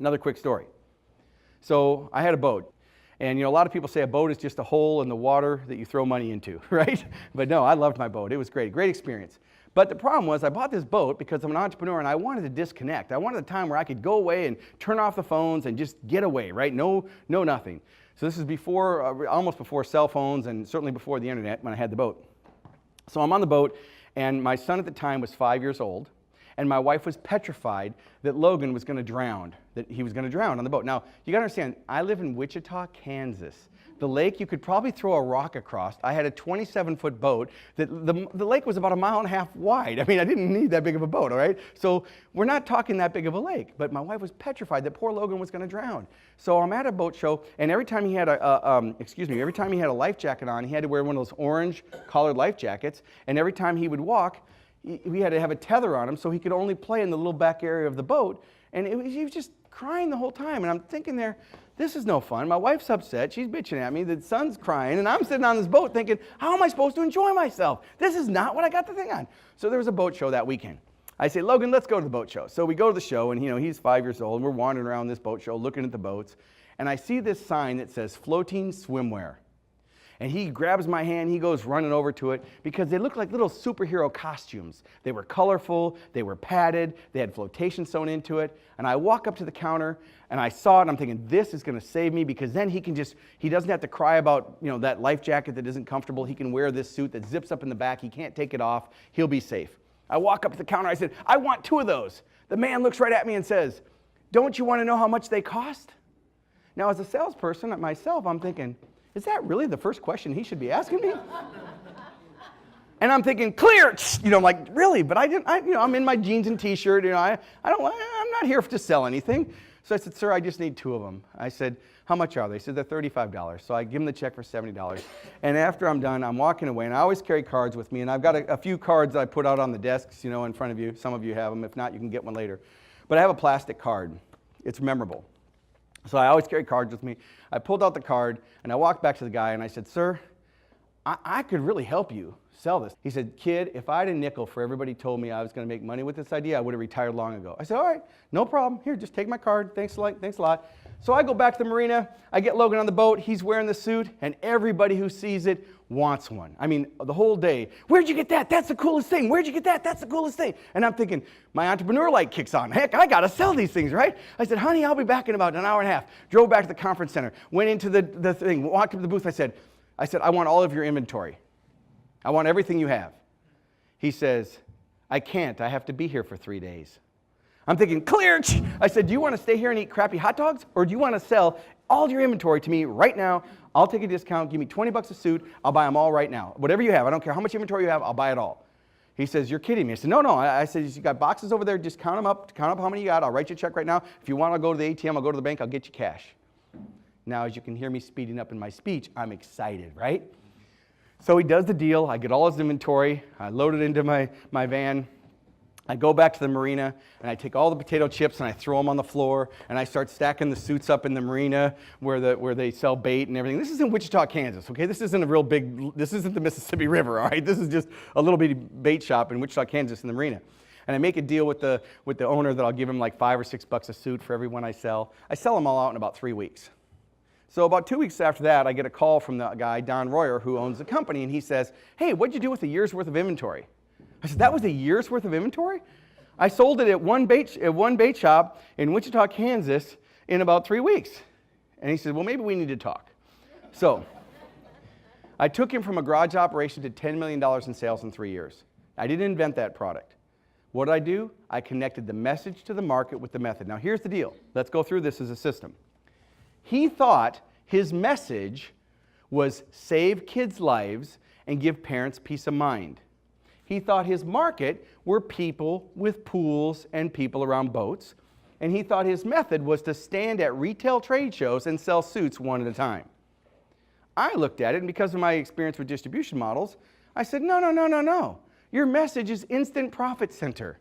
Another quick story. So I had a boat. And a lot of people say a boat is just a hole in the water that you throw money into, right? But no, I loved my boat. It was great, great experience. But the problem was I bought this boat because I'm an entrepreneur and I wanted to disconnect. I wanted a time where I could go away and turn off the phones and just get away, right? No, nothing. So this is before, almost before cell phones and certainly before the internet when I had the boat. So I'm on the boat and my son at the time was 5 years old. And my wife was petrified that Logan was going to drown, that he was going to drown on the boat. Now, you got to understand, I live in Wichita, Kansas. The lake, you could probably throw a rock across. I had a 27-foot boat. The lake was about 1.5 miles wide. I mean, I didn't need that big of a boat, all right? So we're not talking that big of a lake. But my wife was petrified that poor Logan was going to drown. So I'm at a boat show, and every time he had every time he had a life jacket on, he had to wear one of those orange collared life jackets. And every time he would walk, we had to have a tether on him so he could only play in the little back area of the boat. And he was just crying the whole time. And I'm thinking there, this is no fun. My wife's upset. She's bitching at me. The son's crying. And I'm sitting on this boat thinking, how am I supposed to enjoy myself? This is not what I got the thing on. So there was a boat show that weekend. I say, Logan, let's go to the boat show. So we go to the show, and he's 5 years old. And we're wandering around this boat show looking at the boats. And I see this sign that says floating swimwear. And he grabs my hand, he goes running over to it because they look like little superhero costumes. They were colorful, they were padded, they had flotation sewn into it. And I walk up to the counter and I saw it and I'm thinking, this is gonna save me because then he doesn't have to cry about that life jacket that isn't comfortable. He can wear this suit that zips up in the back, he can't take it off, he'll be safe. I walk up to the counter, I said, I want 2 of those. The man looks right at me and says, don't you wanna know how much they cost? Now as a salesperson myself, I'm thinking, is that really the first question he should be asking me? And I'm thinking, clear, I'm like, really? But I'm in my jeans and t-shirt, I'm not here to sell anything. So I said, sir, I just need 2 of them. I said, how much are they? He said, they're $35. So I give him the check for $70. And after I'm done, I'm walking away, and I always carry cards with me, and I've got a few cards I put out on the desks, in front of you. Some of you have them. If not, you can get one later. But I have a plastic card. It's memorable. So I always carry cards with me. I pulled out the card, and I walked back to the guy, and I said, sir, I could really help you sell this. He said, kid, if I had a nickel for everybody told me I was going to make money with this idea, I would have retired long ago. I said, all right, no problem. Here, just take my card. Thanks a lot. So I go back to the marina. I get Logan on the boat. He's wearing the suit, and everybody who sees it wants one. I mean, the whole day, where'd you get that? That's the coolest thing. Where'd you get that? That's the coolest thing. And I'm thinking, my entrepreneur light kicks on. Heck, I got to sell these things, right? I said, honey, I'll be back in about an hour and a half. Drove back to the conference center, went into the thing, walked up to the booth. I said, I want all of your inventory. I want everything you have. He says, I can't. I have to be here for 3 days. I'm thinking, clear. I said, do you want to stay here and eat crappy hot dogs? Or do you want to sell all your inventory to me right now? I'll take a discount. Give me $20 a suit. I'll buy them all right now. Whatever you have. I don't care how much inventory you have. I'll buy it all. He says, you're kidding me. I said, no. I said, you got boxes over there. Just count them up. Count up how many you got. I'll write you a check right now. If you want, I'll go to the ATM. I'll go to the bank. I'll get you cash. Now, as you can hear me speeding up in my speech, I'm excited, right? So he does the deal. I get all his inventory. I load it into my van. I go back to the marina, and I take all the potato chips, and I throw them on the floor, and I start stacking the suits up in the marina where they sell bait and everything. This is in Wichita, Kansas, okay? This isn't this isn't the Mississippi River, all right? This is just a little bitty bait shop in Wichita, Kansas in the marina. And I make a deal with the owner that I'll give him like $5 or $6 a suit for every one I sell. I sell them all out in about 3 weeks. So about 2 weeks after that, I get a call from the guy, Don Royer, who owns the company, and he says, hey, what'd you do with a year's worth of inventory? I said, that was a year's worth of inventory? I sold it at one bait shop in Wichita, Kansas in about 3 weeks. And he said, well, maybe we need to talk. So I took him from a garage operation to $10 million in sales in 3 years. I didn't invent that product. What did I do? I connected the message to the market with the method. Now here's the deal. Let's go through this as a system. He thought his message was save kids' lives and give parents peace of mind. He thought his market were people with pools and people around boats. And he thought his method was to stand at retail trade shows and sell suits one at a time. I looked at it, and because of my experience with distribution models, I said, no. Your message is instant profit center.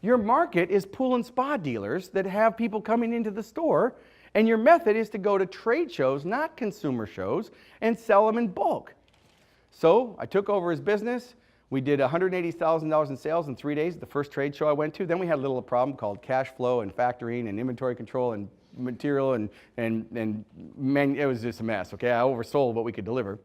Your market is pool and spa dealers that have people coming into the store, and your method is to go to trade shows, not consumer shows, and sell them in bulk. So I took over his business. We did $180,000 in sales in 3 days, the first trade show I went to. Then we had a little problem called cash flow and factoring and inventory control and material and it was just a mess, okay? I oversold what we could deliver.